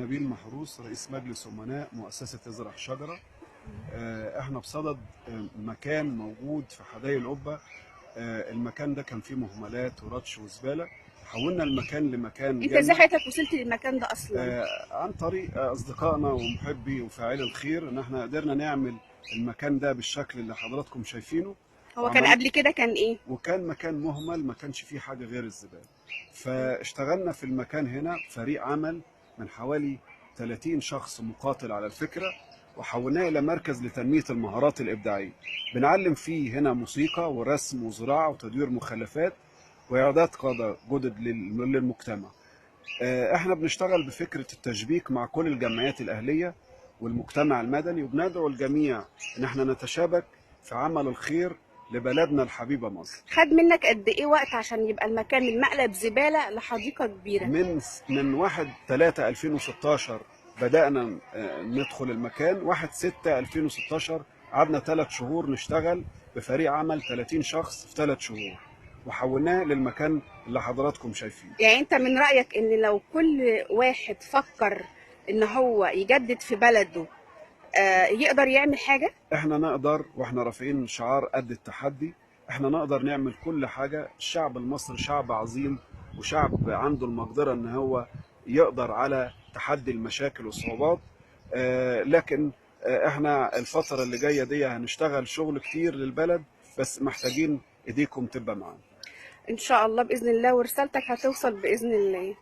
نبيل محروس، رئيس مجلس أمناء مؤسسة ازرع شجرة. احنا بصدد مكان موجود في حدائق القبة. المكان ده كان فيه مهملات ورطش وزبالة. حولنا المكان لمكان انت ازاي جنة حضرتك وصلت للمكان ده اصلا؟ عن طريق أصدقائنا ومحبي وفاعلي الخير، إن احنا قدرنا نعمل المكان ده بالشكل اللي حضراتكم شايفينه. هو كان قبل كده كان ايه؟ وكان مكان مهمل، ما كانش فيه حاجة غير الزبالة. فاشتغلنا في المكان هنا فريق عمل من حوالي 30 شخص مقاتل على الفكرة، وحولناه إلى مركز لتنمية المهارات الإبداعية. بنعلم فيه هنا موسيقى ورسم وزراعة وتدوير مخلفات وإعداد قادة جدد للمجتمع. احنا بنشتغل بفكرة التشبيك مع كل الجمعيات الأهلية والمجتمع المدني، وبندعو الجميع ان احنا نتشابك في عمل الخير لبلدنا الحبيبة مصر. خد منك قد ايه وقت عشان يبقى المكان من مقلب زبالة لحديقة كبيرة؟ من 1/3/2016 بدأنا ندخل المكان. 1/6/2016 قعدنا 3 شهور نشتغل بفريق عمل 30 شخص في 3 شهور، وحولناه للمكان اللي حضراتكم شايفينه. يعني انت من رأيك ان لو كل واحد فكر ان هو يجدد في بلده يقدر يعمل حاجة؟ احنا نقدر، واحنا رافعين شعار قد التحدي. احنا نقدر نعمل كل حاجة. الشعب المصري شعب عظيم، وشعب عنده المقدرة ان هو يقدر على تحدي المشاكل والصعوبات. لكن احنا الفترة اللي جاية دي هنشتغل شغل كتير للبلد، بس محتاجين ايديكم تبقى معانا. ان شاء الله بإذن الله، ورسالتك هتوصل بإذن الله.